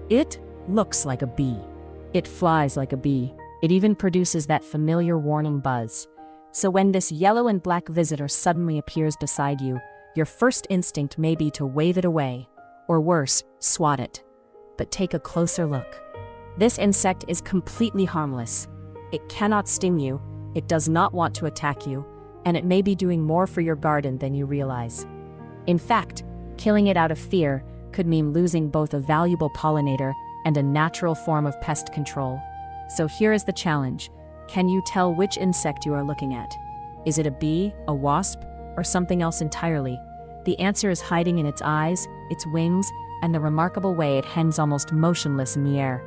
It looks like a bee. It flies like a bee. It even produces that familiar warning buzz. So when this yellow and black visitor suddenly appears beside you, your first instinct may be to wave it away, or worse, swat it. But take a closer look. This insect is completely harmless. It cannot sting you, it does not want to attack you, and it may be doing more for your garden than you realize. In fact, killing it out of fear could mean losing both a valuable pollinator and a natural form of pest control. So here is the challenge. Can you tell which insect you are looking at? Is it a bee, a wasp, or something else entirely? The answer is hiding in its eyes, its wings, and the remarkable way it hangs almost motionless in the air.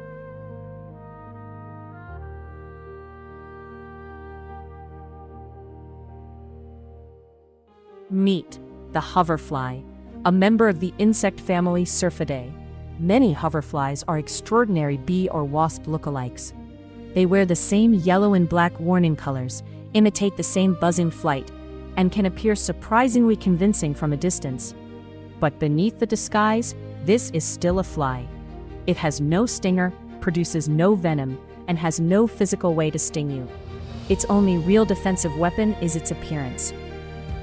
Meet the hoverfly, a member of the insect family Syrphidae. Many hoverflies are extraordinary bee or wasp lookalikes. They wear the same yellow and black warning colors, imitate the same buzzing flight, and can appear surprisingly convincing from a distance. But beneath the disguise, this is still a fly. It has no stinger, produces no venom, and has no physical way to sting you. Its only real defensive weapon is its appearance.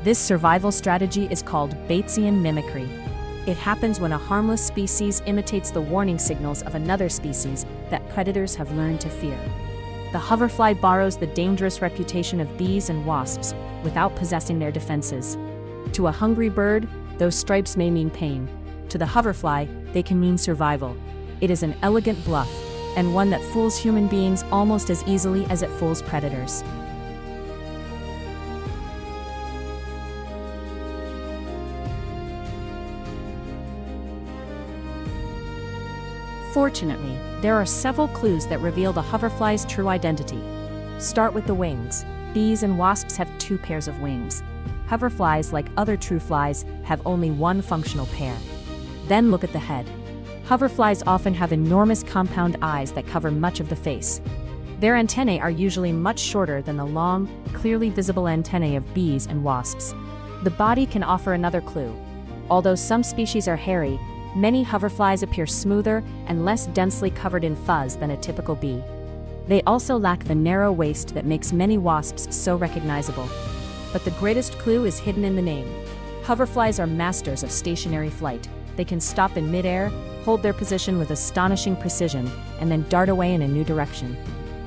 This survival strategy is called Batesian mimicry. It happens when a harmless species imitates the warning signals of another species that predators have learned to fear. The hoverfly borrows the dangerous reputation of bees and wasps without possessing their defenses. To a hungry bird, those stripes may mean pain. To the hoverfly, they can mean survival. It is an elegant bluff, and one that fools human beings almost as easily as it fools predators. Fortunately, there are several clues that reveal the hoverfly's true identity. Start with the wings. Bees and wasps have two pairs of wings. Hoverflies, like other true flies, have only one functional pair. Then look at the head. Hoverflies often have enormous compound eyes that cover much of the face. Their antennae are usually much shorter than the long, clearly visible antennae of bees and wasps. The body can offer another clue. Although some species are hairy, many hoverflies appear smoother and less densely covered in fuzz than a typical bee. They also lack the narrow waist that makes many wasps so recognizable. But the greatest clue is hidden in the name. Hoverflies are masters of stationary flight. They can stop in midair, hold their position with astonishing precision, and then dart away in a new direction.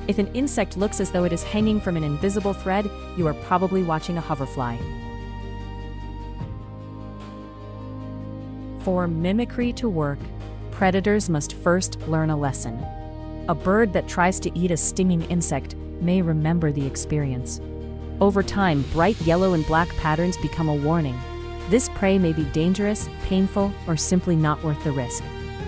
If an insect looks as though it is hanging from an invisible thread, you are probably watching a hoverfly. For mimicry to work, predators must first learn a lesson. A bird that tries to eat a stinging insect may remember the experience. Over time, bright yellow and black patterns become a warning. This prey may be dangerous, painful, or simply not worth the risk.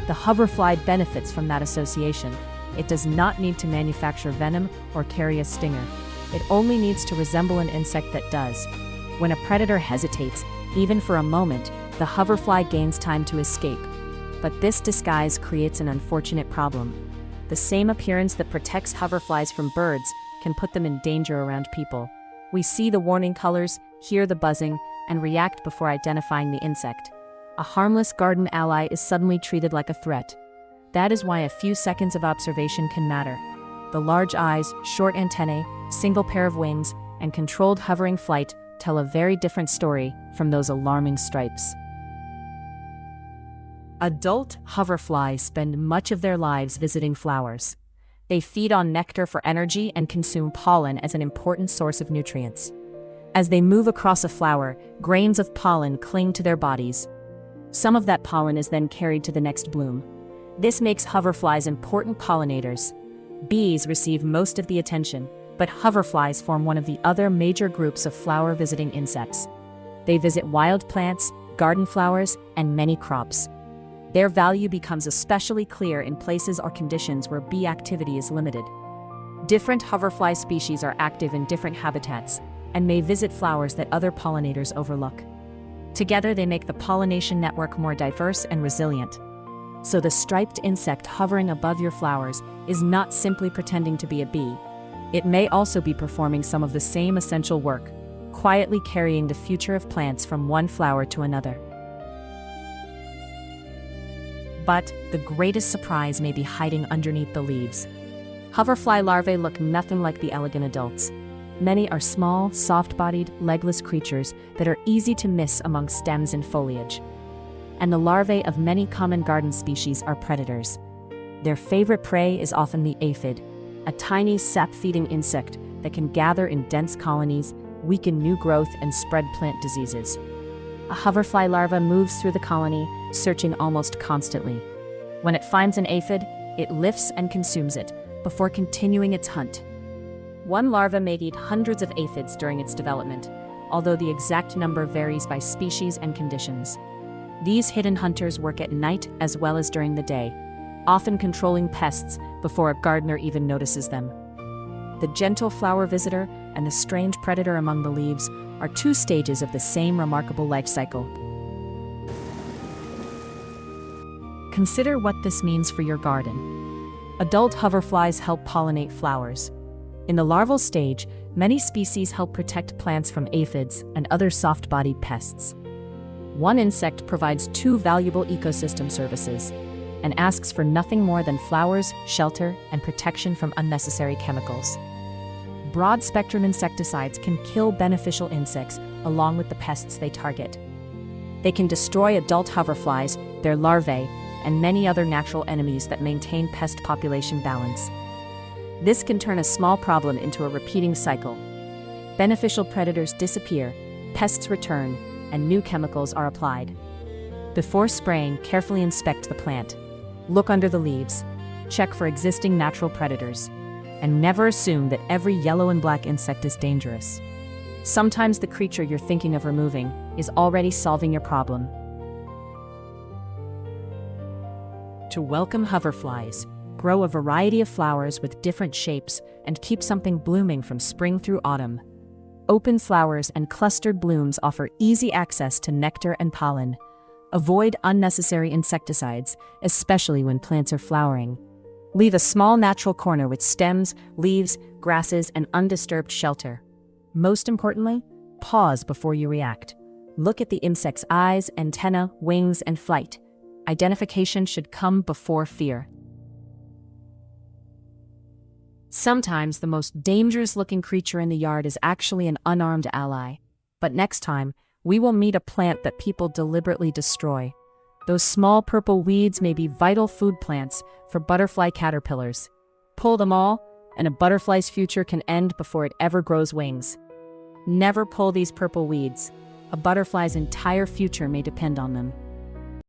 The hoverfly benefits from that association. It does not need to manufacture venom or carry a stinger. It only needs to resemble an insect that does. When a predator hesitates, even for a moment, the hoverfly gains time to escape. But this disguise creates an unfortunate problem. The same appearance that protects hoverflies from birds can put them in danger around people. We see the warning colors, hear the buzzing, and react before identifying the insect. A harmless garden ally is suddenly treated like a threat. That is why a few seconds of observation can matter. The large eyes, short antennae, single pair of wings, and controlled hovering flight tell a very different story from those alarming stripes. Adult hoverflies spend much of their lives visiting flowers. They feed on nectar for energy and consume pollen as an important source of nutrients. As they move across a flower, grains of pollen cling to their bodies. Some of that pollen is then carried to the next bloom. This makes hoverflies important pollinators. Bees receive most of the attention, but hoverflies form one of the other major groups of flower-visiting insects. They visit wild plants, garden flowers, and many crops. Their value becomes especially clear in places or conditions where bee activity is limited. Different hoverfly species are active in different habitats and may visit flowers that other pollinators overlook. Together, they make the pollination network more diverse and resilient. So the striped insect hovering above your flowers is not simply pretending to be a bee. It may also be performing some of the same essential work, quietly carrying the future of plants from one flower to another. But the greatest surprise may be hiding underneath the leaves. Hoverfly larvae look nothing like the elegant adults. Many are small, soft-bodied, legless creatures that are easy to miss among stems and foliage. And the larvae of many common garden species are predators. Their favorite prey is often the aphid, a tiny sap-feeding insect that can gather in dense colonies, weaken new growth, and spread plant diseases. A hoverfly larva moves through the colony, searching almost constantly. When it finds an aphid, it lifts and consumes it, before continuing its hunt. One larva may eat hundreds of aphids during its development, although the exact number varies by species and conditions. These hidden hunters work at night as well as during the day, often controlling pests before a gardener even notices them. The gentle flower visitor and the strange predator among the leaves are two stages of the same remarkable life cycle. Consider what this means for your garden. Adult hoverflies help pollinate flowers. In the larval stage, many species help protect plants from aphids and other soft-bodied pests. One insect provides two valuable ecosystem services and asks for nothing more than flowers, shelter, and protection from unnecessary chemicals. Broad-spectrum insecticides can kill beneficial insects along with the pests they target. They can destroy adult hoverflies, their larvae, and many other natural enemies that maintain pest population balance. This can turn a small problem into a repeating cycle. Beneficial predators disappear, pests return, and new chemicals are applied. Before spraying, carefully inspect the plant. Look under the leaves. Check for existing natural predators. And never assume that every yellow and black insect is dangerous. Sometimes the creature you're thinking of removing is already solving your problem. To welcome hoverflies, grow a variety of flowers with different shapes and keep something blooming from spring through autumn. Open flowers and clustered blooms offer easy access to nectar and pollen. Avoid unnecessary insecticides, especially when plants are flowering. Leave a small natural corner with stems, leaves, grasses, and undisturbed shelter. Most importantly, pause before you react. Look at the insect's eyes, antennae, wings, and flight. Identification should come before fear. Sometimes the most dangerous-looking creature in the yard is actually an unarmed ally. But next time, we will meet a plant that people deliberately destroy. Those small purple weeds may be vital food plants for butterfly caterpillars. Pull them all, and a butterfly's future can end before it ever grows wings. Never pull these purple weeds. A butterfly's entire future may depend on them.